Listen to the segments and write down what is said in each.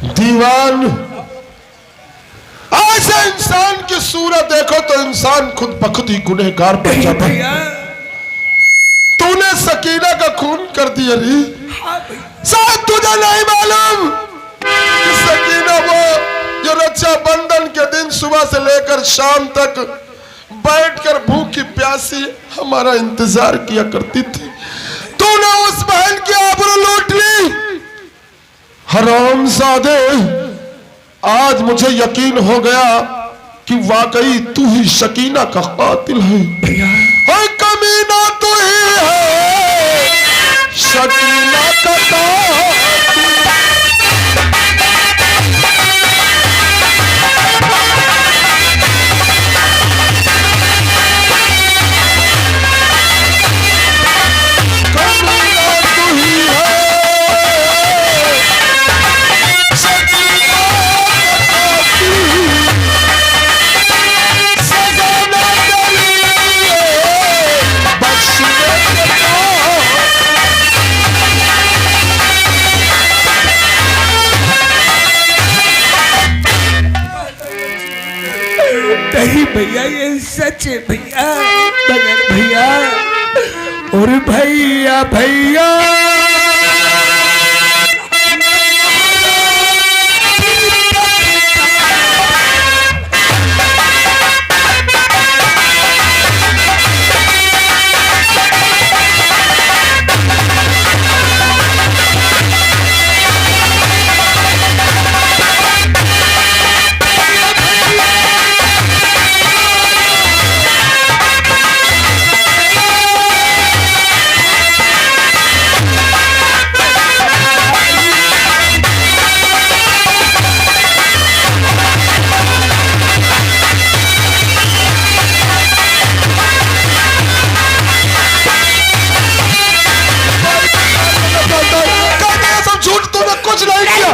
दीवान, ऐसे इंसान की सूरत देखो तो इंसान खुद बखुद ही गुनहगार बन जाता है। तूने सकीना का खून कर दिया रे। शायद तुझे नहीं मालूम कि सकीना वो जो रक्षाबंधन के दिन सुबह से लेकर शाम तक बैठकर भूखी प्यासी हमारा इंतजार किया करती थी। तूने उस बहन की आबरू लूट ली। हरामजादे, आज मुझे यकीन हो गया कि वाकई तू ही सकीना का कातिल है। कमीना तू ही है सकीना का कातिल। नहीं भैया, ये सच है भैया। मगर भैया, और भैया भैया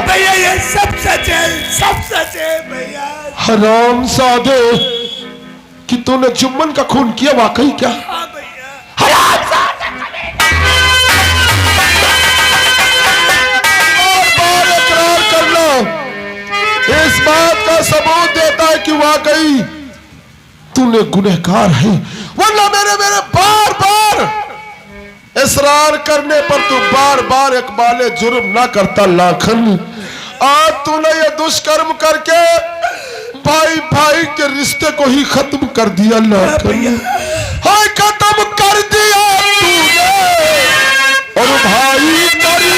भैया, ये सब सच है, सब सच है भैया। हरामजादे, कि तूने जुम्मन का खून किया वाकई क्या? हाँ भैया। बार इकरार कर लो, इस बात का सबूत देता है कि वाकई तूने गुनहगार है। वरना मेरे बार बार इसरार करने पर तू बार बार इकबाले जुर्म ना करता लाखन। आज तूने ये दुष्कर्म करके भाई भाई के रिश्ते को ही खत्म कर दिया लाखन। हाय, खत्म कर दिया तूने और भाई तेरी।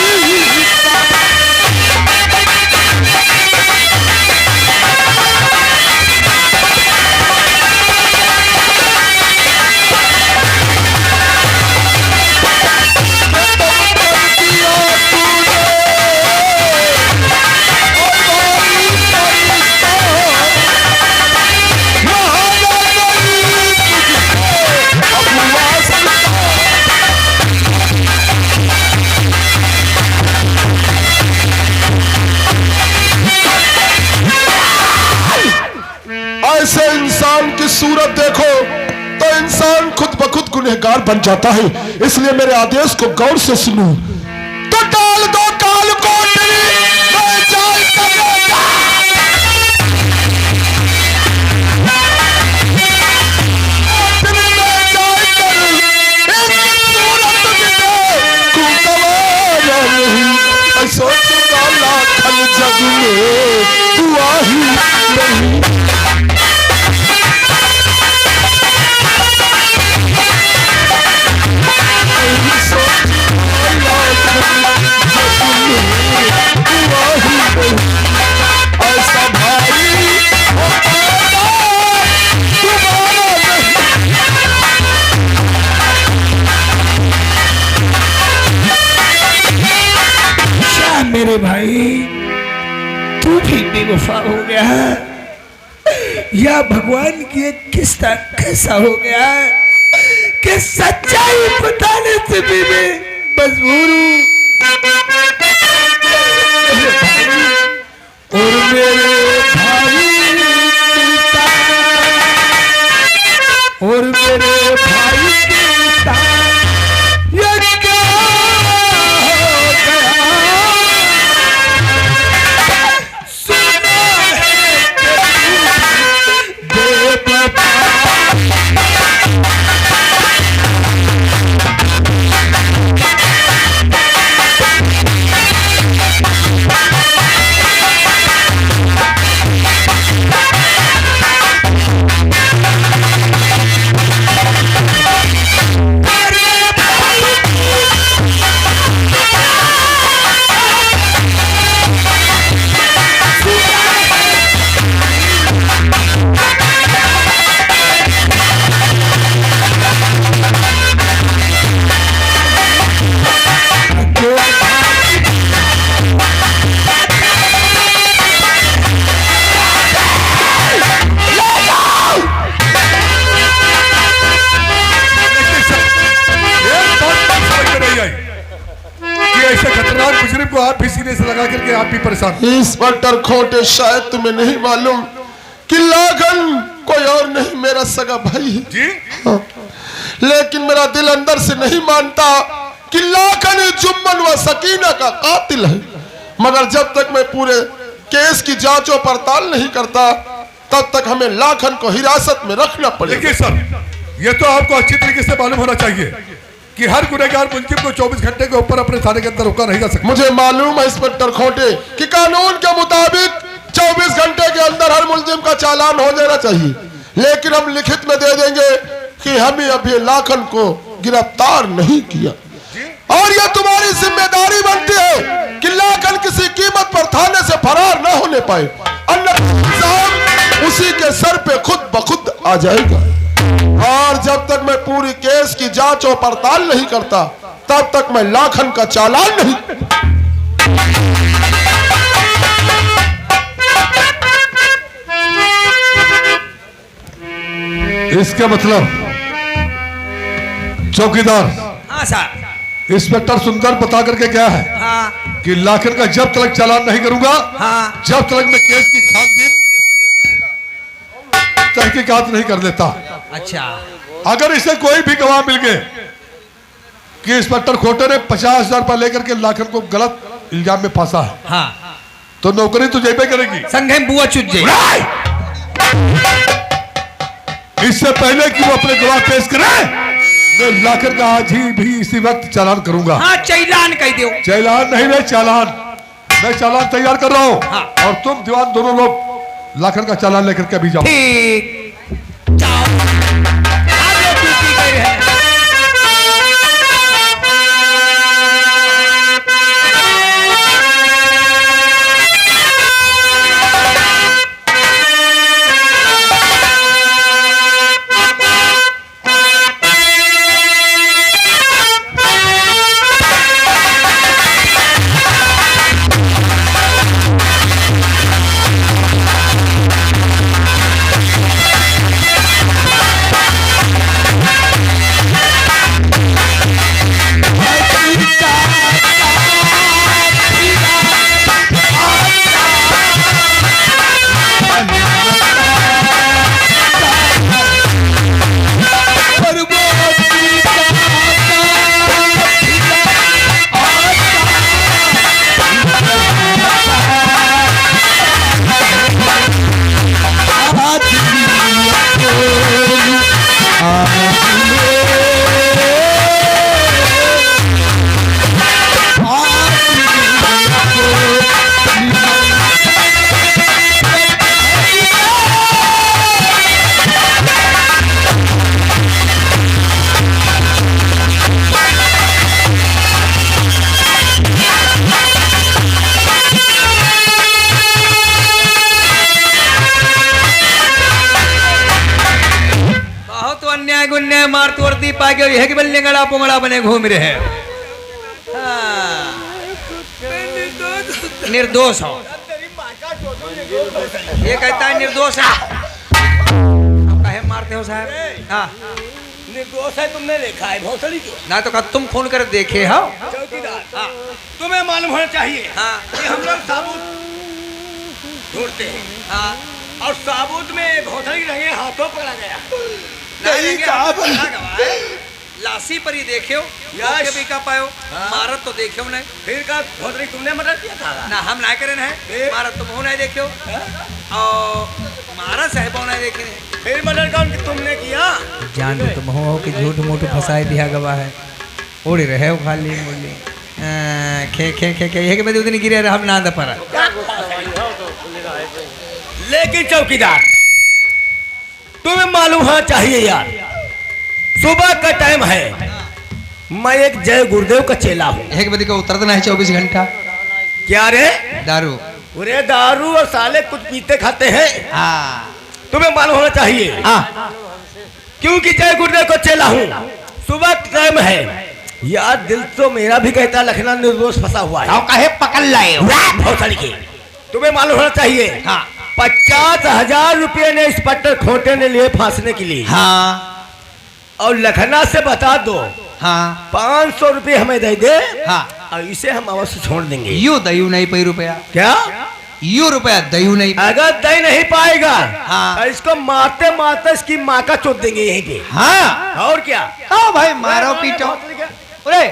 ऐसे इंसान की सूरत देखो तो इंसान खुद ब खुद गुनहगार बन जाता है। इसलिए मेरे आदेश को गौर से सुनो। तो डाल दो काल कोठरी में जाल करेगा। सोचूंगा लाखन जग में हुआ ही नहीं। ऐसा भाई क्या मेरे भाई, तू भी बेवफा हो गया या भगवान की एक किस्सा कैसा हो गया कि सच्चाई बताने से भी मैं मजबूर हूँ। और मेरे भाई और मेरे भाई ये क्या हो गया? सीने से लगा करके आप भी परेशान। इंस्पेक्टर खोटे, शायद तुम्हें नहीं मालूम कि लाखन कोई और नहीं, मेरा सगा भाई है जी। हाँ। लेकिन मेरा दिल अंदर से नहीं मानता कि लाखन जुम्मन व सकीना का कातिल है। मगर जब तक मैं पूरे केस की जांच और पड़ताल नहीं करता तब तक हमें लाखन को हिरासत में रखना पड़ेगा। देखिए सर, ये तो आपको अच्छी तरीके से मालूम होना चाहिए कि हर गुनहगार मुलजिम को 24 घंटे के ऊपर अपने थाने के अंदर रुका नहीं जा सकता। मुझे मालूम है इंस्पेक्टर खोटे कि कानून के मुताबिक 24 घंटे के अंदर हर मुलजिम का चालान हो जाना चाहिए, लेकिन हम लिखित में दे देंगे कि हमें अभी लाखन को गिरफ्तार नहीं किया और यह तुम्हारी जिम्मेदारी बनती है कि लाखन किसी कीमत पर थाने से फरार न होने पाए, अन्यथा उसी के सर पे खुद ब खुद आ जाएगा। और जब तक मैं पूरी केस की जांच और पड़ताल नहीं करता तब तक मैं लाखन का चालान नहीं। इसका मतलब चौकीदार हाँ सर। इंस्पेक्टर सुंदर बता करके क्या है हाँ कि लाखन का जब तक चालान नहीं करूंगा, हाँ जब तक मैं केस की छानबीन तहकीकात नहीं कर लेता। अच्छा। अगर इसे कोई भी गवाह मिल गए कि इंस्पेक्टर खोटे ने 50,000 रुपया लेकर के लाखन को गलत इल्जाम में फंसा है, हाँ तो नौकरी तो जेबे करेगी। संघे बुआ चुज जाए। इससे पहले कि वो अपने गवाह पेश करे, मैं लाखन का आज ही भी इसी वक्त चालान करूंगा। हाँ चालान कह दो। चालान नहीं, मैं चालान तैयार कर रहा हूँ। हाँ। और तुम दीवान दोनों लोग लाखन का चालान लेकर के अभी जाओ। ठीक, जाओ। आगे ड्यूटी गए हैं। मार तोड़ती पागे यह कि बल्ले गड़ा पोंगड़ा बने घूम रहे हैं। हाँ। निर्दोष हो, ये कहता है निर्दोष है। आप कहे मारते हो साहब? हाँ निर्दोष है, तुमने देखा है भौसड़ी को? ना तो कहा तुम फोन कर देखे हो। चौकीदार, हाँ तुम्हें मालूम होना चाहिए हाँ कि हम लोग साबुत ढूंढते हैं। हाँ और साबुत में भौसड़ी रंगे हाथों पकड़ा गया। नहीं लाशी पर ही देखे हो यश। भी का पायो। हाँ। मारत तो देखे हो नहीं। फिर का भौसड़ी तुमने मदद किया था ना हम ना करे है फिर? मारत तुम हो नहीं देखे हो हाँ? और मारा साहेब नहीं देखे नहीं। फिर मदद कौन तुमने किया? जान दो तुम हो कि झूठ मूठ फसाए दिया गवा है उड़ रहे हो खाली मुली खे खे खे खे ये के उतनी गिरे हम ना द पर। लेकिन चौकीदार तुम्हें मालूम होना चाहिए यार, सुबह का टाइम है, मैं एक जय गुरुदेव का चेला हूँ। एक बजे का उतरता नहीं 24 घंटा। क्या रे? दारू। पूरे दारू और साले कुछ पीते खाते हैं। हाँ तुम्हें मालूम होना चाहिए हाँ क्योंकि जय गुरुदेव को चेला हूँ, सुबह टाइम है यार। दिल तो मेरा भी कहता लखना निर्दोष फंसा हुआ है। कहे पकड़ लाए भौसड़ी के तुम्हें मालूम होना चाहिए हाँ 50,000 रुपये ने इंस्पेक्टर खोटे ने लिए फांसने के लिए। हाँ और लखना से बता दो हाँ 500 रुपये हमें दे दे, हाँ और इसे हम अवश्य छोड़ देंगे। यू दयू नहीं पाई रुपया, क्या? यू रुपया दयू नहीं। अगर दे नहीं पाएगा हाँ। तो इसको मारते मारते इसकी माँ का चोट देंगे यहीं पे। हाँ और क्या? हाँ भाई मारो पीटो। अरे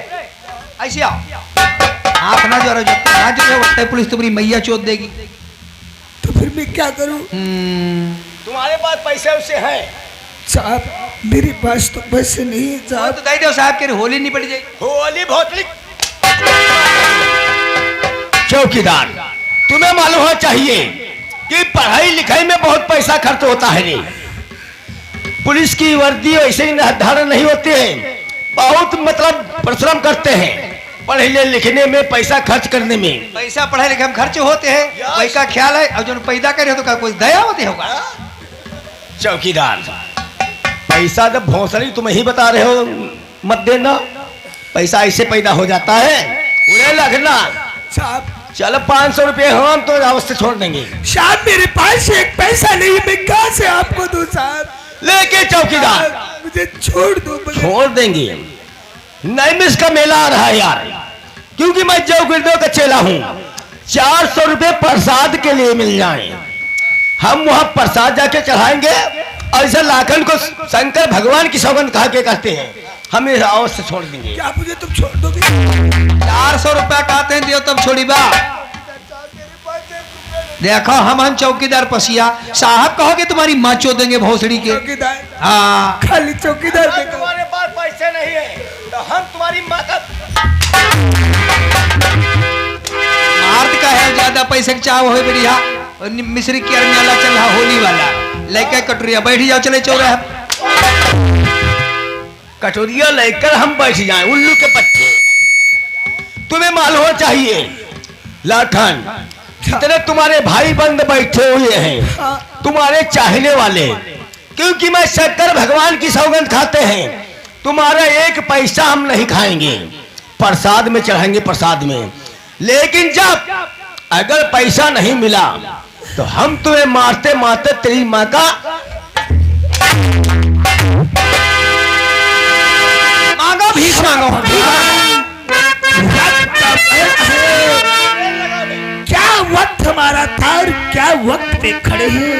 ऐसे आओ, हाथ ना जोड़ो, जो हाथ जो पुलिस तुम्हारी मैया चोट देगी। तो फिर मैं क्या करूं? तुम्हारे पास पैसे उससे है? साहब मेरे पास तो पैसे नहीं है वो साहब। तो दे दो साहब के होली नहीं पड़ जाएगी। होली भोसड़ी। चौकीदार, तुम्हें मालूम होना चाहिए कि पढ़ाई लिखाई में बहुत पैसा खर्च होता है। नहीं, पुलिस की वर्दी वैसे ही धारण नहीं होती है, बहुत मतलब परिश्रम करते हैं पढ़ने लिखने में, पैसा खर्च करने में। पैसा पढ़ाई लिखाई में खर्च होते हैं, वही का ख्याल है। और जो पैदा करे तो क्या कोई दया होती होगा? चौकीदार, पैसा जब भोसड़ी तुम ही बता रहे हो मत देना, पैसा ऐसे पैदा हो जाता है। उन्हें लगना साहब चलो 500 रुपये हम तो अवश्य छोड़ देंगे। साहब मेरे पास एक पैसा नहीं, मैं कहाँ से आपको दूं साहब? लेके चौकीदार मुझे छोड़ दो। छोड़ देंगे। नैमिष का मेला आ रहा है यार, क्योंकि मैं जय गुरुदेव का चेला हूँ। 400 रुपये प्रसाद के लिए मिल जाए, हम वहां प्रसाद जाके चढ़ाएंगे। ऐसा लाखन को शंकर भगवान की सौगंध कहा के कहते हैं, हम इसे अवश्य छोड़ देंगे। क्या मुझे तुम छोड़ दोगे? 400 रुपया कहते हैं दियो तब छोड़ी बा। देखो हम चौकीदार पसिया साहब कहोगे तुम्हारी माँ चो देंगे भोसड़ी के। चौकीदार? हाँ खाली चौकीदार अगर देखो। तुम्हारे पास पैसे नहीं है तो हम तुम्हारी माँ का मार्द का है, ज्यादा पैसे के चाव हो बढ़िया। और मिश्री की अरनियाला चल रहा होली वाला, लेके कटोरिया बैठ जाओ, चले चौराहे। कटोरिया लेकर हम बैठ जाएं उल्लू के पट्टे। तुम्हें मालूम होना चाहिए लाखन, जितने तुम्हारे भाई बंद बैठे हुए हैं तुम्हारे चाहने वाले, क्योंकि मैं शंकर भगवान की सौगंध खाते हैं, तुम्हारा एक पैसा हम नहीं खाएंगे, प्रसाद में चढ़ाएंगे प्रसाद में। लेकिन जब अगर पैसा नहीं मिला तो हम तुम्हें मारते मारते तेरी माँ का मांगो भीख मांगो। क्या वक्त हमारा था और क्या वक्त पे खड़े हैं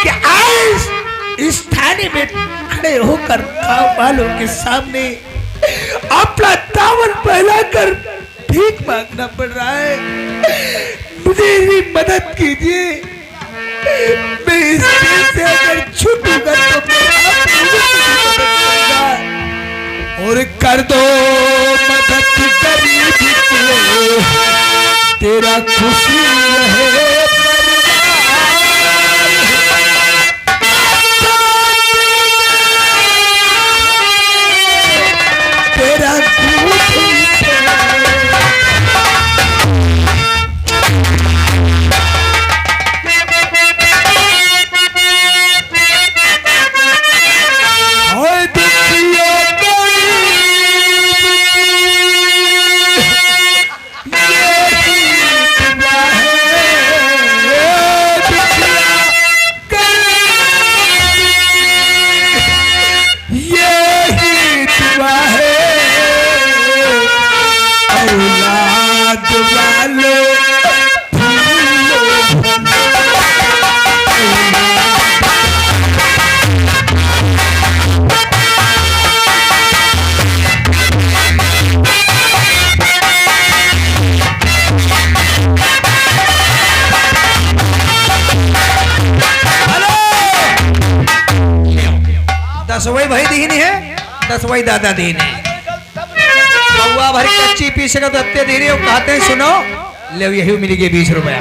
कि आज इस थाने में खड़े होकर गाँव वालों के सामने अपना दामन फैलाकर भीख मांगना पड़ रहा है। मुझे भी मदद कीजिए, मैं इस देश से अगर छूटूंगा तो आप मुझे मदद करेगा। और कर दो मदद गरीब की, तेरा खुशी रहे तेरा दसवई भाई दीनी है, दसवई दादा दीनी। बउआ भरी कच्ची पीस का दत्ते दे रहे हो, कहते हैं सुनो ले यही मिलेगी 20 रुपया।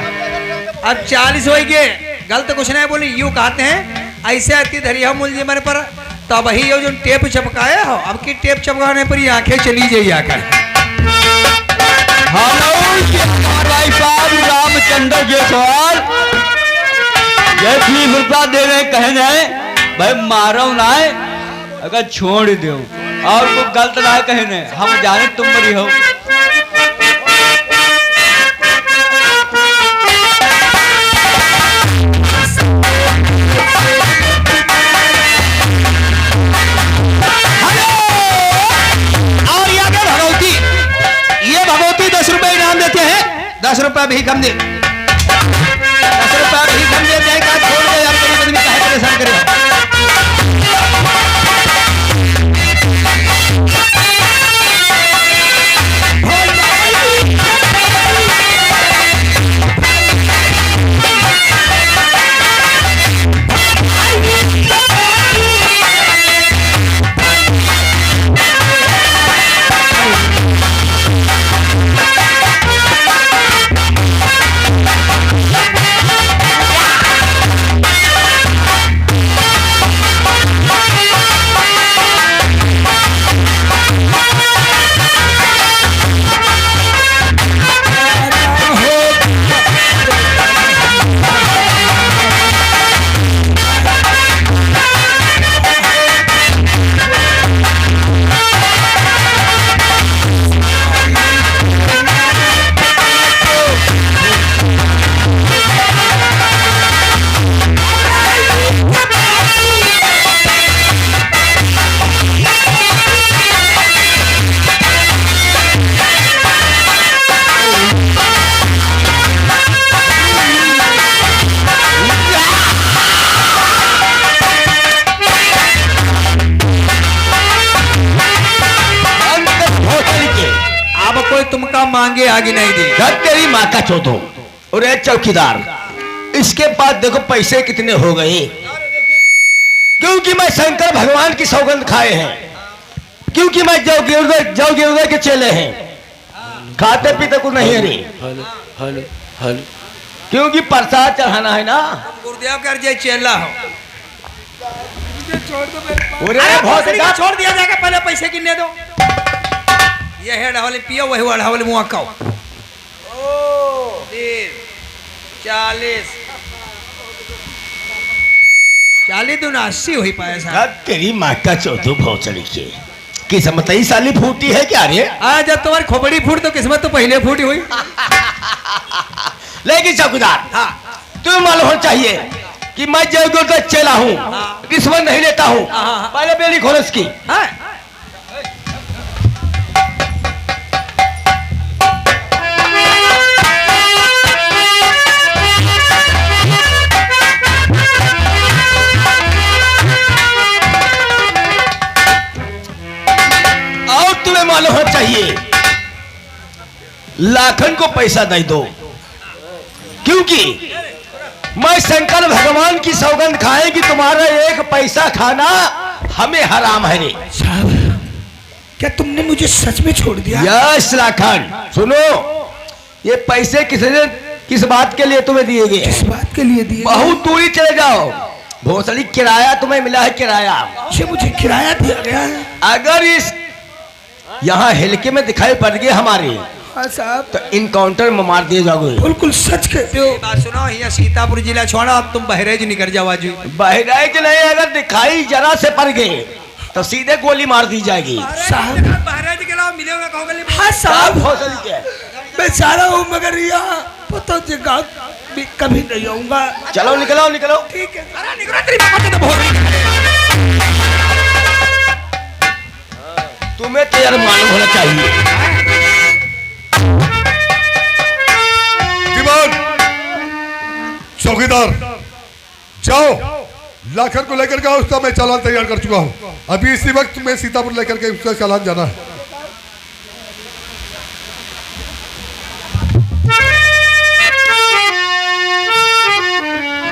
अब 40 हो गए, गलत कुछ नहीं बोली, यूं कहते हैं ऐसे आती धरिया मूल जी मेरे पर तब ही जो टेप चपकाया हो, अब की टेप चपकाने पर आंखें चली जाइए आकर। भाई साहब रामचंद्र जयसवाल ये 20 रुपया दे रहे कहे जाए भाई मारो ना अगर छोड़ दो और को गलत ना कहे ने, हम जाने तुम बड़ी हो। भी कम दे, 10 रुपया भी कम दे जाएगा। छोड़ दे यार, कभी आदमी काहे परेशान करे। तुमका मांगे आगे नहीं दी। घर तेरी माँ का चौथो। और ए चौकीदार, इसके बाद देखो पैसे कितने हो गए, क्योंकि मैं शंकर भगवान की सौगंध खाए हैं, क्योंकि मैं जव गिरदे के चेले हैं, खाते पीते को नहीं है रे, क्योंकि प्रसाद चढ़ाना है ना। गुरुदेव कर जे चेला हो। छोड़ दिया जाएगा, पहले पैसे कितने दो। ये है ढावले पियो, वही हुआ ढावले मुआ खाओ। 40 दूना 80 हुई पाया साहब। तेरी माँ का चौथो भौचड़ी के किस्मत ही साली फूटी है क्या रे? आज जब तुम्हारी खोपड़ी फूट तो किस्मत तो पहले फूटी हुई। लेकिन चौकीदार, हाँ, तुम्हें मालूम होना चाहिए कि मैं जयगुरु का चेला हूँ, रिश्वत नहीं लेता हूँ। पहले बेली खोलो इसकी। हाँ। मालूम होना चाहिए लाखन को पैसा नहीं दो, क्योंकि मैं शंकर भगवान की सौगंध खाए कि तुम्हारा एक पैसा खाना हमें हराम है रे। साहब, क्या तुमने मुझे सच में छोड़ दिया? यस लाखन, सुनो, ये पैसे किस बात के लिए तुम्हें दिए गए? किस बात के लिए दिए? बहुत दूरी चले जाओ, भोसड़ी किराया तुम्हें मिला है, किराया। अच्छा, मुझे किराया दिया गया है। अगर इस यहाँ हिलके में दिखाई पड़ गए हमारे, हाँ साहब, तो इनकाउंटर में मार दिए जाओगे। बिल्कुल सच कहते हो। बात सुनो, यहाँ सीतापुर जिला छोड़ा, अब तुम बहराइच निकल जाओ। आज बहराइच नहीं, अगर दिखाई जरा से पड़ गए तो सीधे गोली मार दी जाएगी। साहब, बहराइच के अलावा मिलेगा कहोगे? हाँ साहब, भोसड़ी के मैं सारा हूँ, मगर यहाँ पता जगह भी कभी नहीं आऊंगा। चलो निकलो निकलो। ठीक है। तुम्हें तो यार मालूम होना चाहिए। दीवान, चौकीदार, जाओ लाखन को लेकर के आओ, उसका मैं चालान तैयार कर चुका हूँ। अभी इसी वक्त मैं सीतापुर लेकर के उसका चालान जाना है।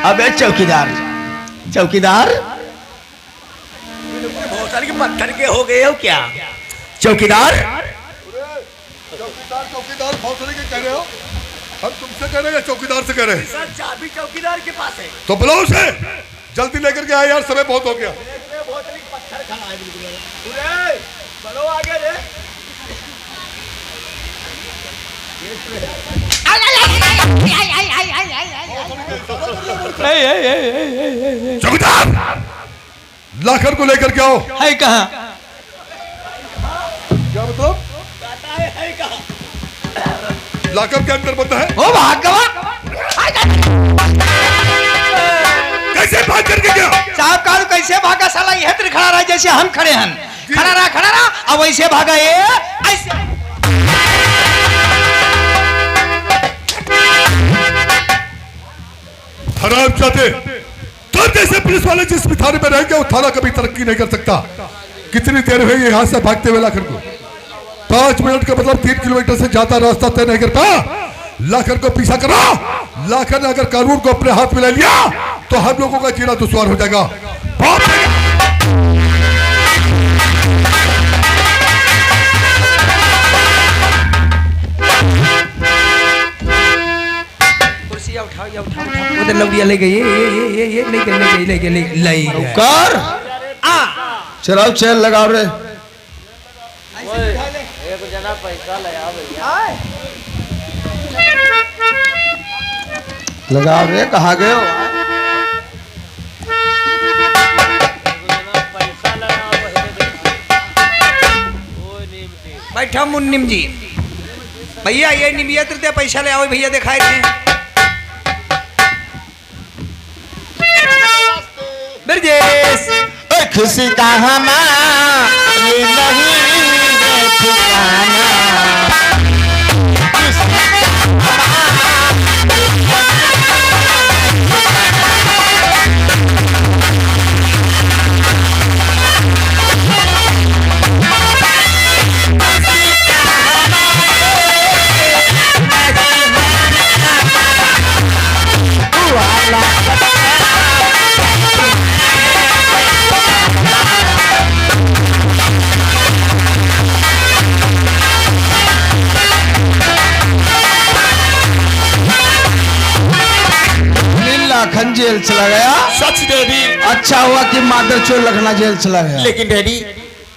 अबे चौकीदार, चौकीदार भोसड़ी के पत्थर के हो गए हो क्या? चौकीदार, चौकीदार भोसड़ी के कह रहे हो? हम तुमसे कह रहे हैं, चौकीदार से कह रहे हैं? चाबी चौकीदार के पास है। तो बुलाओ उसे, जल्दी लेकर के आए यार, समय बहुत हो गया। आगे रे। चौकीदार, लाखन को लेकर के आओ। है कहाँ? क्या मतलब? लाकर के अंदर बंद है। ओ भागवा, कैसे भाग करके गया? साहब कालू कैसे भागा? साला यह तो खड़ा रहा जैसे हम खड़े हैं। खड़ा रहा, अब वैसे भागा ये ऐसे। हराम चाहते तो जैसे पुलिस वाले जिस भी थाने में रहेंगे वो थाना कभी तरक्की नहीं कर सकता। कितनी देर हुई यहाँ से भागते हुए लाखन को? 5 मिनट का मतलब 3 किलोमीटर से ज्यादा रास्ता तय नहीं कर पाया। लाखन को पीछा करो। लाखन ने अगर कानून को अपने हाथ में ले लिया तो हम लोगों का जीना दुश्वार हो जाएगा। कुर्सियाँ उठाओ, या उठाओ, उठाओ। उधर लौड़िया ले गई, ये ले गई। कर चलाओ, चेल लगाओ रे। लगाओ रे, कहाँ गए हो? बैठा मुन्निम जी। भैया ये निमिया तृतीया पैसा ले आओ भैया, दिखाए थे ब्रजेश। खुशी का हमारा ये नहीं है ठिकाना। लाखन जेल चला गया। सच डैडी। अच्छा हुआ कि मादर चोर लखना जेल चला गया। लेकिन डैडी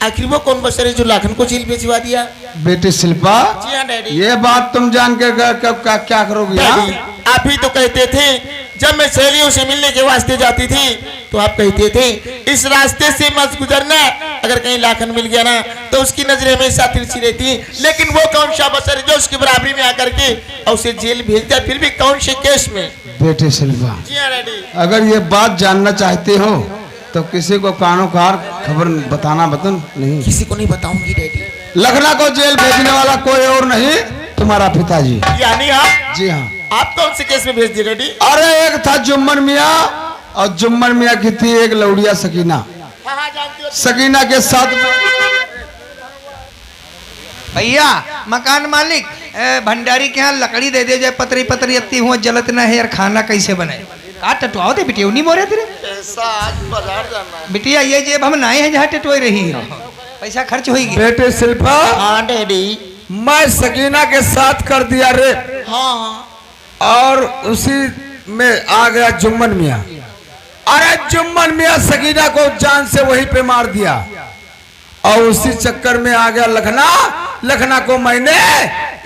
आखिर वो कौन बसर है जो लाखन को जेल भिजवा दिया? बेटी शिल्पा, जी हाँ डैडी। ये बात तुम जान के कब क्या करोगी? डैडी आप ही तो कहते थे जब मैं सहेलियों से मिलने के वास्ते जाती थी तो आप कहते थे इस रास्ते से मत गुजरना, अगर कहीं लाखन मिल गया ना तो उसकी नजरें हमेशा तिरछी रहती। लेकिन वो कौन सा बसर है जो उसकी बराबरी में आकर के और उसे जेल भेज दिया, फिर भी कौन से केस में? बेटे शिल्पा, जी हाँ डैडी। अगर ये बात जानना चाहते हो तो किसी को कानो कार खबर बताना नहीं। किसी को नहीं बताऊंगी डैडी। लखना को जेल भेजने वाला कोई और नहीं, तुम्हारा पिताजी। यानी आप? जी हाँ। आप कौन से केस में भेज दिए डैडी? अरे एक था जुम्मन मियाँ और जुम्मन मियाँ की थी एक लौड़िया सकीना। हाँ जानती हो। सकीना के साथ भैया मकान मालिक भंडारी के यहाँ लकड़ी दे दे, जाए पतरी पतरी अत्ती हुआ जलत न है यार, खाना कैसे बनाए? का टटवाओ दे बिटिया, नहीं मोरे तेरे पैसा आज बाजार जाना है। बिटिया ये जेब हम नाए हैं जहाँ टटोई रही है, पैसा खर्च होगी। बेटे शिल्पा, हाँ डैडी। मैं सकीना के साथ कर दिया रे। हाँ और उसी में आ गया जुम्मन मियाँ। अरे जुम्मन मियाँ सकीना को जान से वहीं पे मार दिया और उसी चक्कर में आ गया लखना। लखना को मैंने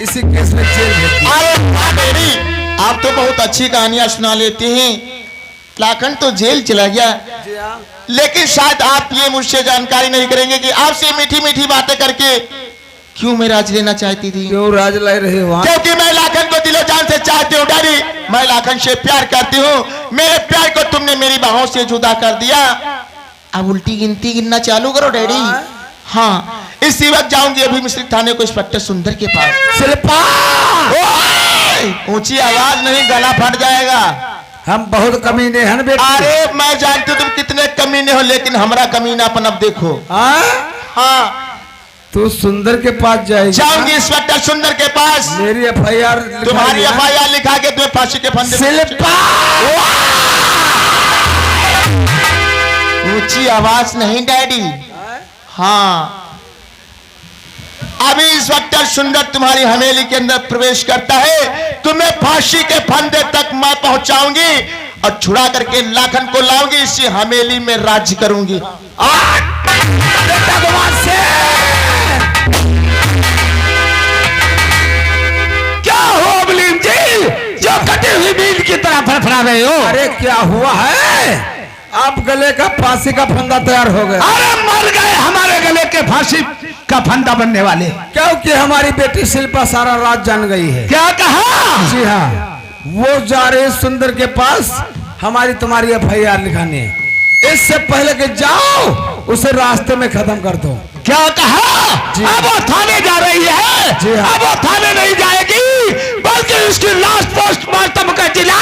इसी केस में जेल भेज दिया। अरे हाँ डैडी, आप तो बहुत अच्छी कहानियां सुना लेते हैं। लाखन तो जेल चला गया, लेकिन शायद आप ये मुझसे जानकारी नहीं करेंगे कि आपसे मीठी मीठी बातें करके क्यों मैं राज लेना चाहती थी? क्यों राज ला रहे हो? क्योंकि मैं लाखन को दिलो जान से चाहती हूँ डैडी। मैं लाखन से प्यार करती हूँ। मेरे प्यार को तुमने मेरी बाहों से जुदा कर दिया। अब उल्टी गिनती गिनना चालू करो डैडी। हाँ इसी वक्त जाऊंगी अभी मिश्रित थाने को इंस्पेक्टर सुंदर के पास। शिल्पा, ऊंची आवाज नहीं, गला फट जाएगा। हम बहुत कमीने हैं बेटे। अरे मैं जानती हूँ तुम कितने कमीने हो, लेकिन हमारा कमीनापन अब देखो। हाँ तू सुंदर के पास जाएगी? जाऊंगी इंस्पेक्टर सुंदर के पास। मेरी एफआईआर, तुम्हारी एफआईआर लिखा के तुम्हें फांसी के फंदे। शिल्पा, ऊंची आवाज नहीं डैडी। हाँ अभी इंस्पेक्टर सुंदर तुम्हारी हवेली के अंदर प्रवेश करता है, तुम्हें फांसी के फंदे तक मैं पहुंचाऊंगी और छुड़ा करके लाखन को लाऊंगी, इसी हवेली में राज्य करूंगी। क्या हुआ बलीम जी, जो कटी हुई बीज की तरह फड़फड़ा रहे हो? अरे क्या हुआ है? आप गले का फांसी का फंदा तैयार हो गया। अरे मर गए हमारे गले के फांसी का फंदा बनने वाले, क्योंकि हमारी बेटी शिल्पा सारा रात जान गई है। क्या कहा? जी हाँ, वो जा रहे सुंदर के पास हमारी तुम्हारी एफआईआर लिखाने। इससे पहले कि जाओ उसे रास्ते में खत्म कर दो। क्या कहा? अब वो थाने जा रही है। जी हाँ। अब वो थाने नहीं जाएगी, बल्कि उसकी लाश पोस्टमार्टम का जिला